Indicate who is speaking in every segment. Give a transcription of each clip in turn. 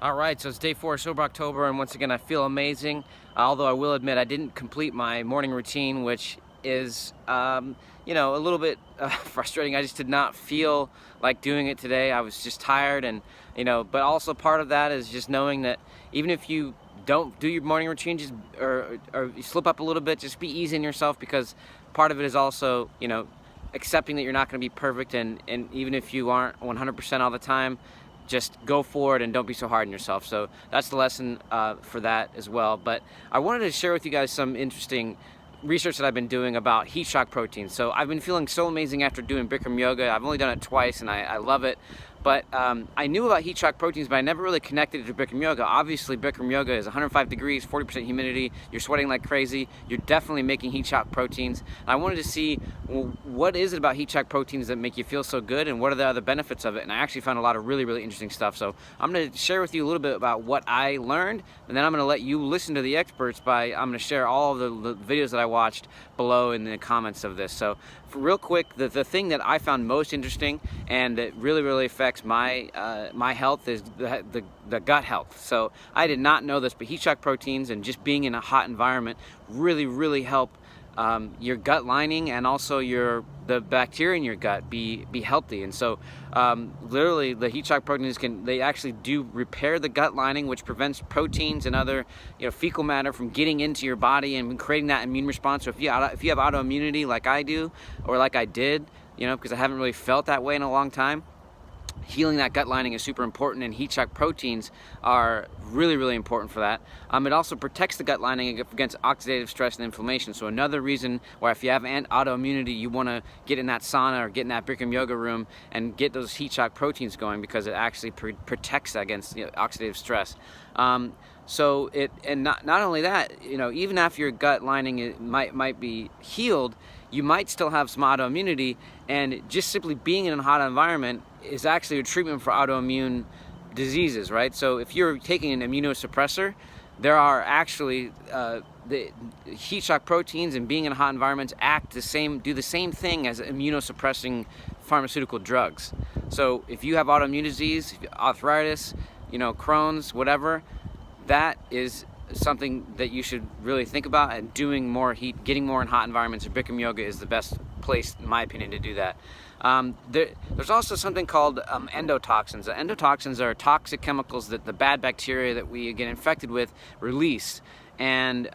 Speaker 1: All right, so it's day 4 of Sober October, and once again I feel amazing. Although I will admit I didn't complete my morning routine, which is, a little bit frustrating. I just did not feel like doing it today. I was just tired, and but also part of that is just knowing that even if you don't do your morning routine, just or you slip up a little bit, just be easy on yourself, because part of it is also accepting that you're not going to be perfect, and even if you aren't 100% all the time, just go forward and don't be so hard on yourself. So that's the lesson for that as well. But I wanted to share with you guys some interesting research that I've been doing about heat shock proteins. So I've been feeling so amazing after doing Bikram Yoga. I've only done it twice, and I love it. But I knew about heat shock proteins, but I never really connected it to Bikram Yoga. Obviously, Bikram Yoga is 105 degrees, 40% humidity. You're sweating like crazy. You're definitely making heat shock proteins. I wanted to see, well, what is it about heat shock proteins that make you feel so good, and what are the other benefits of it? And I actually found a lot of really, really interesting stuff. So I'm going to share with you a little bit about what I learned, and then I'm going to let you listen to the experts I'm going to share all of the videos that I watched below in the comments of this. So real quick, the thing that I found most interesting and that really, really affects my health is the gut health. So I did not know this, but heat shock proteins and just being in a hot environment really, really help your gut lining, and also the bacteria in your gut be healthy. And so literally the heat shock proteins they actually do repair the gut lining, which prevents proteins and other fecal matter from getting into your body and creating that immune response. So if you have autoimmunity like I do, or like I did, because I haven't really felt that way in a long time, healing that gut lining is super important, and heat shock proteins are really, really important for that. It also protects the gut lining against oxidative stress and inflammation. So another reason why, if you have autoimmunity, you want to get in that sauna or get in that Bikram Yoga room and get those heat shock proteins going, because it actually protects against oxidative stress. And not only that, even after your gut lining might be healed, you might still have some autoimmunity, and just simply being in a hot environment is actually a treatment for autoimmune diseases, right? So if you're taking an immunosuppressor, there are actually the heat shock proteins, and being in hot environments do the same thing as immunosuppressing pharmaceutical drugs. So if you have autoimmune disease, arthritis, Crohn's, whatever, that is something that you should really think about, and getting more in hot environments. Bikram Yoga is the best place, in my opinion, to do that. There's also something called endotoxins. Endotoxins are toxic chemicals that the bad bacteria that we get infected with release. And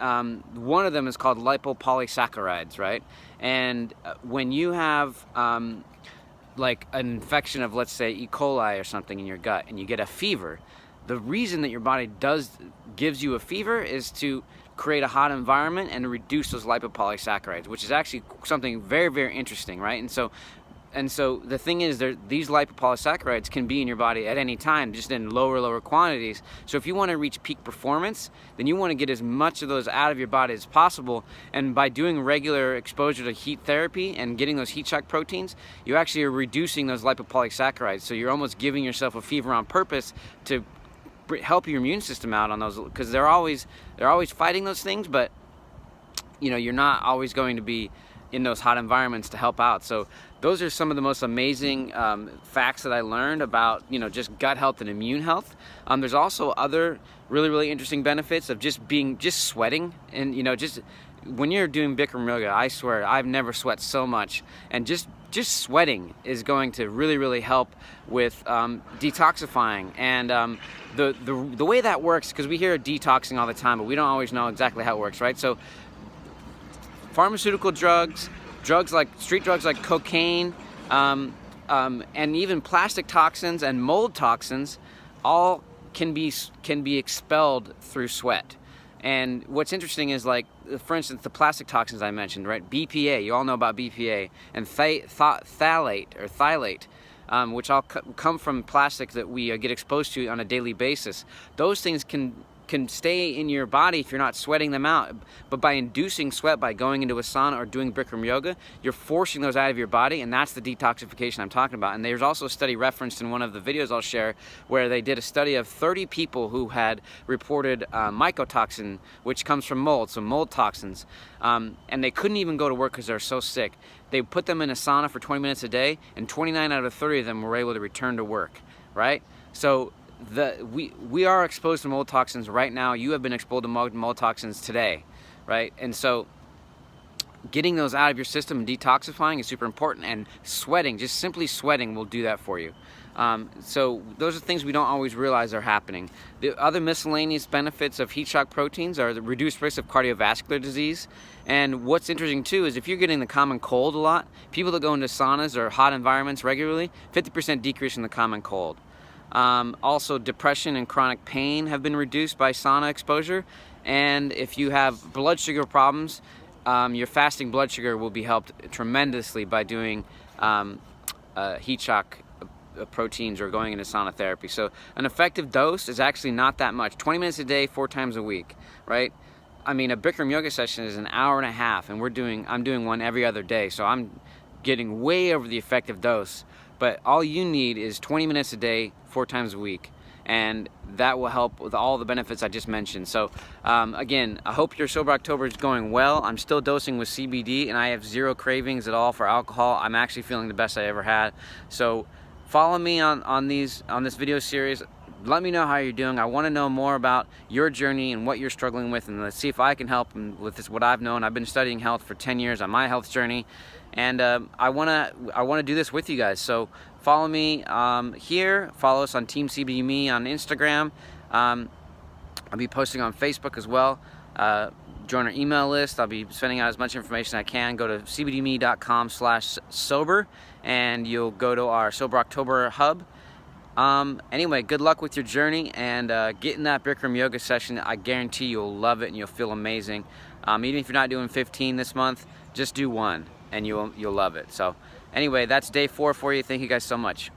Speaker 1: one of them is called lipopolysaccharides, right? And when you have like an infection of, let's say, E. coli or something in your gut, and you get a fever, the reason that your body gives you a fever is to create a hot environment and reduce those lipopolysaccharides, which is actually something very, very interesting, right? And so the thing is, these lipopolysaccharides can be in your body at any time, just in lower quantities. So if you want to reach peak performance, then you want to get as much of those out of your body as possible. And by doing regular exposure to heat therapy and getting those heat shock proteins, you actually are reducing those lipopolysaccharides. So you're almost giving yourself a fever on purpose to help your immune system out on those, because they're always fighting those things, but you're not always going to be in those hot environments to help out. So those are some of the most amazing facts that I learned about just gut health and immune health. There's also other really, really interesting benefits of just sweating, and just when you're doing Bikram Yoga, I swear I've never sweat so much. And just sweating is going to really, really help with detoxifying. And the way that works, because we hear detoxing all the time, but we don't always know exactly how it works, right? So pharmaceutical drugs like street drugs like cocaine, and even plastic toxins and mold toxins, all can be expelled through sweat. And what's interesting is, like, for instance, the plastic toxins I mentioned, right? BPA, you all know about BPA, and phthalate, which all come from plastic that we get exposed to on a daily basis. Those things can stay in your body if you're not sweating them out. But by inducing sweat, by going into a sauna or doing Bikram Yoga, you're forcing those out of your body, and that's the detoxification I'm talking about. And there's also a study referenced in one of the videos I'll share, where they did a study of 30 people who had reported mycotoxin, which comes from mold, so mold toxins. And they couldn't even go to work because they're so sick. They put them in a sauna for 20 minutes a day, and 29 out of 30 of them were able to return to work, right? So we are exposed to mold toxins right now. You have been exposed to mold toxins today, right? And so getting those out of your system and detoxifying is super important, and sweating, just simply sweating, will do that for you. So those are things we don't always realize are happening. The other miscellaneous benefits of heat shock proteins are the reduced risk of cardiovascular disease. And what's interesting too is if you're getting the common cold a lot, people that go into saunas or hot environments regularly, 50% decrease in the common cold. Also, depression and chronic pain have been reduced by sauna exposure. And if you have blood sugar problems, your fasting blood sugar will be helped tremendously by doing heat shock proteins or going into sauna therapy. So an effective dose is actually not that much. 20 minutes a day, 4 times a week, right? I mean, a Bikram Yoga session is an hour and a half, and I'm doing one every other day, so I'm getting way over the effective dose. But all you need is 20 minutes a day, 4 times a week, and that will help with all the benefits I just mentioned. So again, I hope your Sober October is going well. I'm still dosing with CBD, and I have 0 cravings at all for alcohol. I'm actually feeling the best I ever had. So follow me on this video series. Let me know how you're doing. I want to know more about your journey and what you're struggling with, and let's see if I can help with this, what I've known. I've been studying health for 10 years on my health journey, and I want to do this with you guys. So follow me here. Follow us on Team CBDMe on Instagram. I'll be posting on Facebook as well. Join our email list. I'll be sending out as much information as I can. Go to cbdme.com/sober, and you'll go to our Sober October hub. Anyway, good luck with your journey, and get in that Bikram Yoga session. I guarantee you'll love it and you'll feel amazing. Even if you're not doing 15 this month, just do 1 and you'll love it. So anyway, that's day 4 for you. Thank you guys so much.